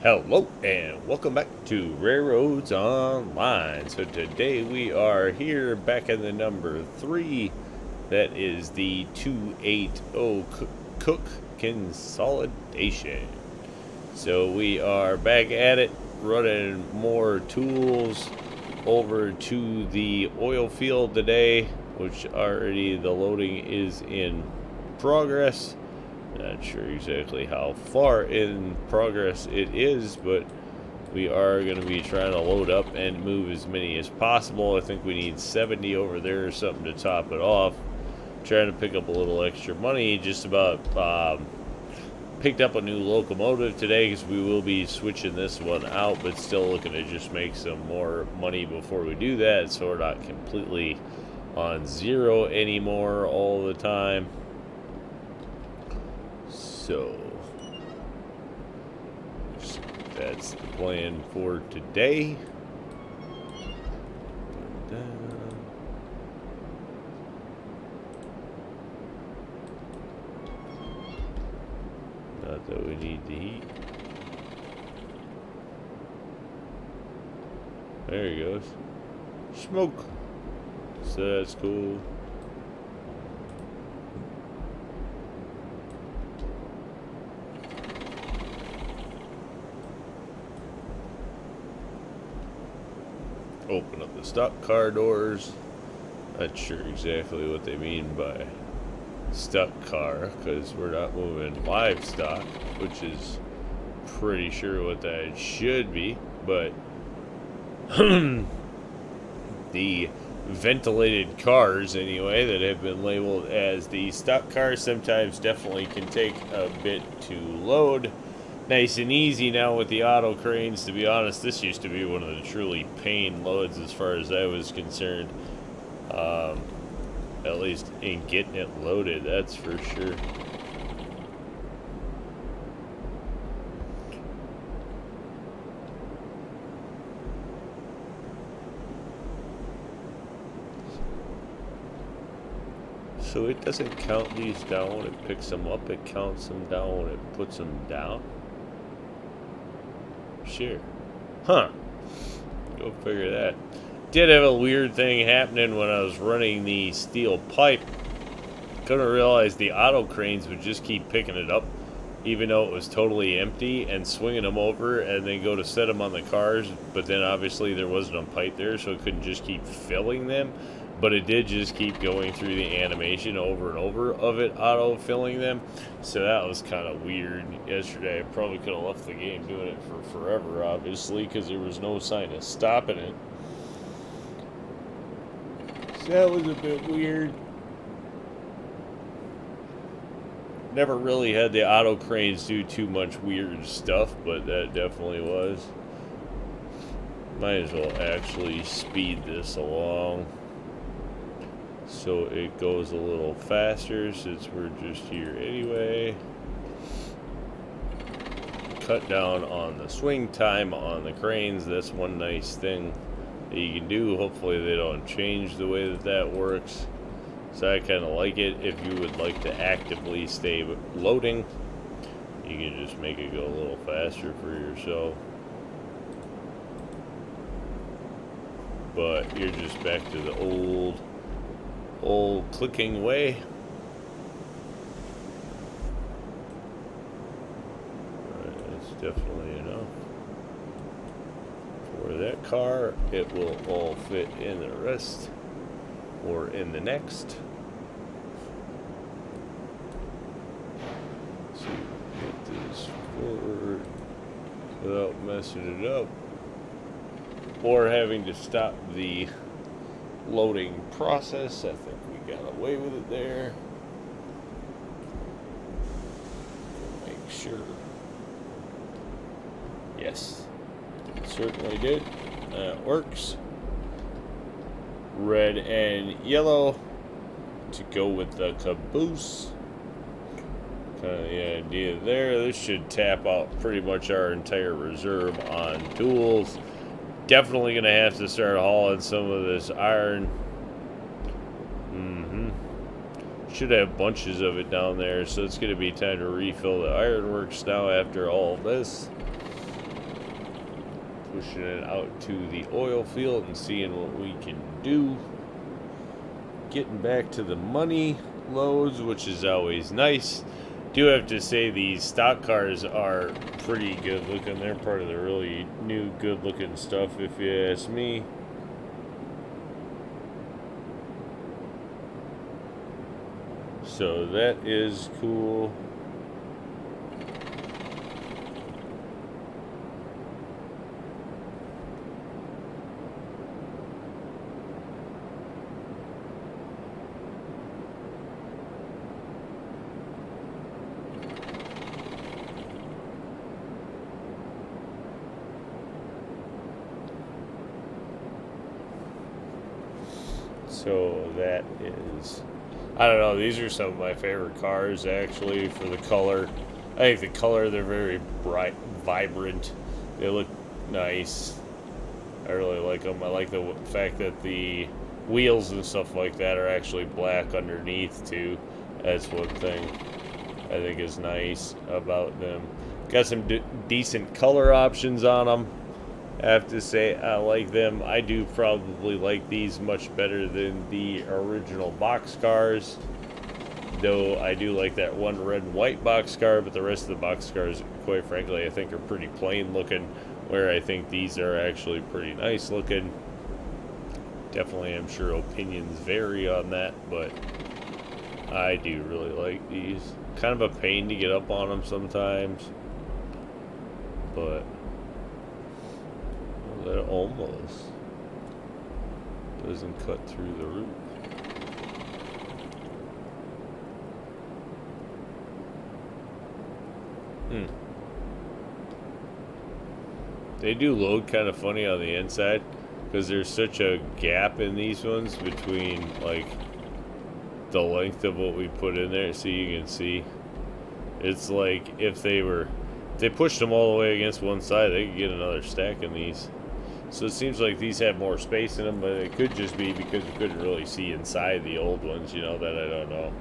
Hello and welcome back to RailRoads Online. So today we are here back in the number 3. That is the 280 Cook Consolidation. So we are back at it, running more tools over to the oil field today, which already the loading is in progress. Not sure exactly how far in progress it is, but we are going to be trying to load up and move as many as possible. I think we need 70 over there or something to top it off. Trying to pick up a little extra money. Just about picked up a new locomotive today because we will be switching this one out, but still looking to just make some more money before we do that, so we're not completely on zero anymore all the time. So that's the plan for today. Not that we need the heat. There he goes. Smoke. So that's cool. Open up the stock car doors. Not sure exactly what they mean by stock car, because we're not moving livestock, which is pretty sure what that should be, but the ventilated cars anyway that have been labeled as the stock cars sometimes definitely can take a bit to load. Nice and easy now with the auto cranes. To be honest, this used to be one of the truly pain loads as far as I was concerned. At least in getting it loaded, that's for sure. So it doesn't count these down when it picks them up, it counts them down when it puts them down? Sure. Huh. Go figure that. Did have a weird thing happening when I was running the steel pipe. Couldn't realize the auto cranes would just keep picking it up, even though it was totally empty, and swinging them over, and then go to set them on the cars. But then obviously there wasn't a pipe there, so it couldn't just keep filling them. But it did just keep going through the animation over and over of it auto-filling them. So that was kind of weird yesterday. I probably could have left the game doing it for forever, obviously, because there was no sign of stopping it. So that was a bit weird. Never really had the auto cranes do too much weird stuff, but that definitely was. Might as well actually speed this along so it goes a little faster, since we're just here anyway. Cut down on the swing time on the cranes. That's one nice thing that you can do. Hopefully they don't change the way that works. So I kind of like it. If you would like to actively stay loading, you can just make it go a little faster for yourself. But you're just back to the old clicking way. Alright, that's definitely enough for that car. It will all fit in the rest, or in the next. Let's see, get this forward without messing it up, or having to stop the loading process. I think we got away with it there. Make sure. Yes, it certainly did. That works. Red and yellow to go with the caboose. Kind of the idea there. This should tap out pretty much our entire reserve on tools. Definitely going to have to start hauling some of this iron. Should have bunches of it down there, so it's going to be time to refill the ironworks now after all this. pushing it out to the oil field and seeing what we can do. Getting back to the money loads, which is always nice. Do have to say these stock cars are pretty good looking. They're part of the really new good looking stuff, if you ask me. So that is cool. So that is, I don't know, these are some of my favorite cars actually for the color. I think the color, they're very bright, vibrant. They look nice. I really like them. I like the fact that the wheels and stuff like that are actually black underneath too. That's one thing I think is nice about them. Got some decent color options on them. I have to say, I like them. I do probably like these much better than the original boxcars. Though I do like that one red and white boxcar, but the rest of the boxcars, quite frankly, I think are pretty plain looking, where I think these are actually pretty nice looking. Definitely, I'm sure opinions vary on that, but I do really like these. Kind of a pain to get up on them sometimes, but that almost doesn't cut through the roof. They do load kind of funny on the inside because there's such a gap in these ones between like the length of what we put in there. So you can see it's like if they pushed them all the way against one side, they could get another stack in these. So it seems like these have more space in them, but it could just be because you couldn't really see inside the old ones, you know, that I don't know.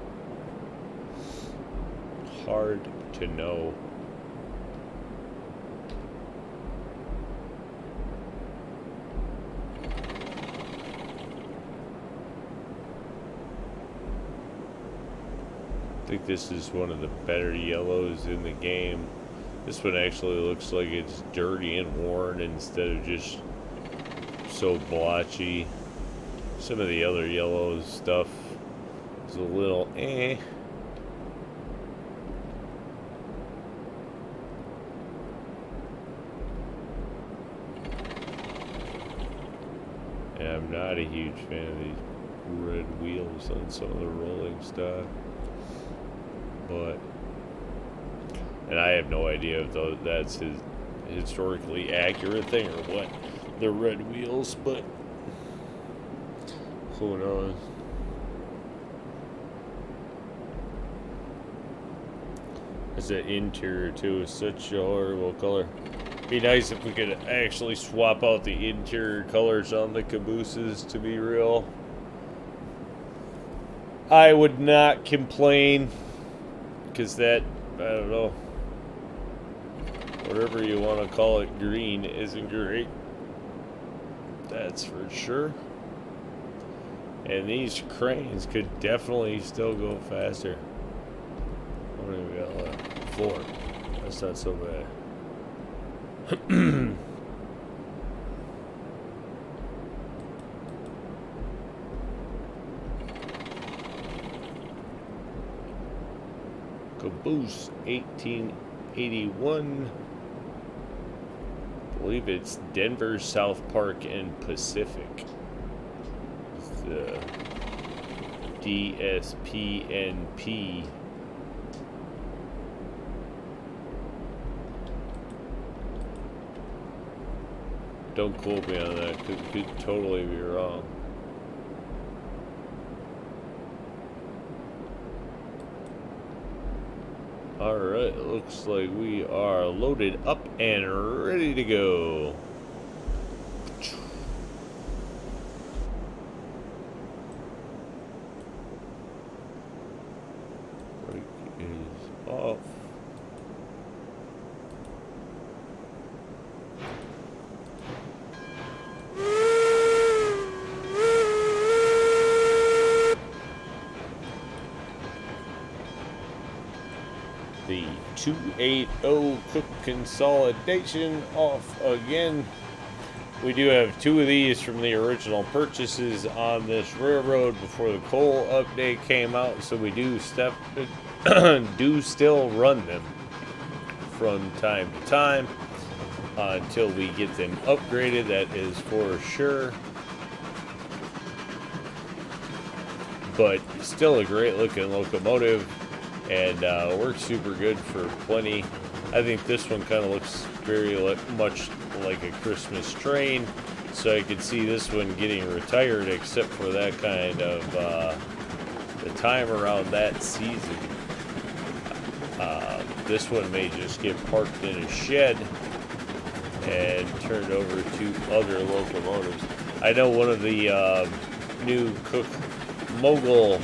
Hard to know. I think this is one of the better yellows in the game. This one actually looks like it's dirty and worn instead of just so blotchy. Some of the other yellow stuff is a little eh. And I'm not a huge fan of these red wheels on some of the rolling stock. But, and I have no idea if that's his historically accurate thing or what, the red wheels, but who knows. It's that interior too is such a horrible color. Be nice if we could actually swap out the interior colors on the cabooses, to be real. I would not complain. Because that, I don't know, whatever you want to call it, green isn't great. That's for sure. And these cranes could definitely still go faster. How many we got left? 4. That's not so bad. Caboose 1881. I believe it's Denver, South Park, and Pacific. It's the DSPNP. Don't quote me on that, because it could totally be wrong. Alright, looks like we are loaded up and ready to go. Brake is off. The 280 cook consolidation off again. We do have 2 of these from the original purchases on this railroad before the coal update came out, so we do still run them from time to time until we get them upgraded. That is for sure. But still a great looking locomotive, and works super good for plenty. I think this one kind of looks very much like a Christmas train, so I could see this one getting retired, except for that kind of the time around that season. This one may just get parked in a shed and turned over to other locomotives. I know one of the new Cook Mogul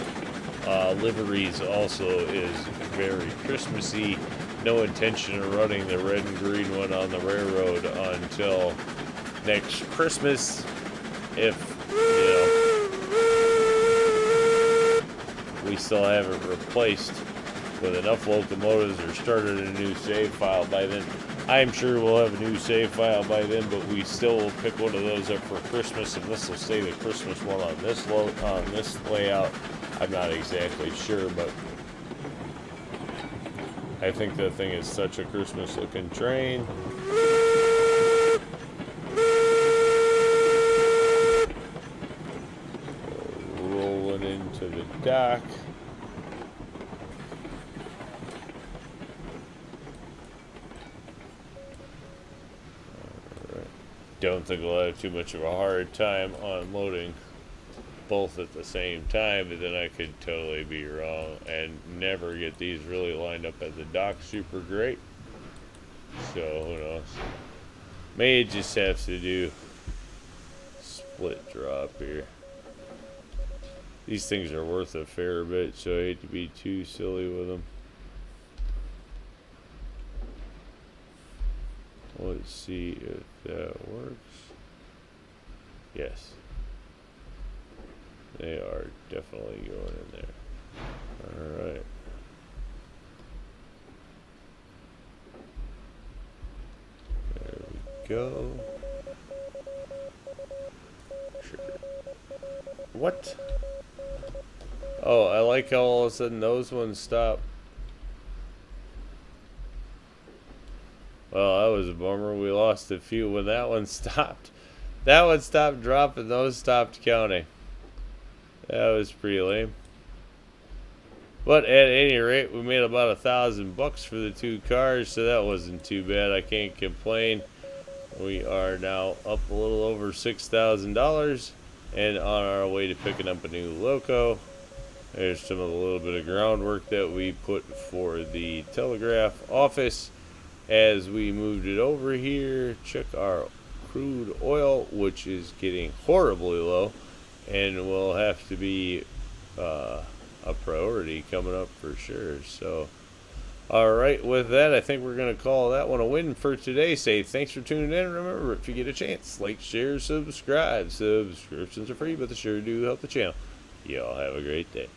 liveries also is very Christmassy. No intention of running the red and green one on the railroad until next Christmas, if we still haven't replaced with enough locomotives or started a new save file by then. I'm sure we'll have a new save file by then, but we still will pick one of those up for Christmas, and this will stay the Christmas one on this layout. I'm not exactly sure, but I think that thing is such a Christmas looking train. Rolling into the dock. Don't think we'll have too much of a hard time unloading both at the same time, but then I could totally be wrong and never get these really lined up at the dock super great. So who knows? May just have to do split drop here. These things are worth a fair bit, so I hate to be too silly with them. Let's see if that works. Yes. They are definitely going in there. Alright. There we go. Sure. What? Oh, I like how all of a sudden those ones stop. Well, that was a bummer. We lost a few when that one stopped. That one stopped dropping, those stopped counting. That was pretty lame. But at any rate, we made about $1,000 for the 2 cars, so that wasn't too bad. I can't complain. We are now up a little over $6,000 and on our way to picking up a new loco. There's some of the little bit of groundwork that we put for the telegraph office. As we moved it over here, check our crude oil, which is getting horribly low and will have to be a priority coming up for sure. So, all right, with that, I think we're going to call that one a win for today. Say thanks for tuning in. Remember, if you get a chance, like, share, subscribe. Subscriptions are free, but they sure do help the channel. Y'all have a great day.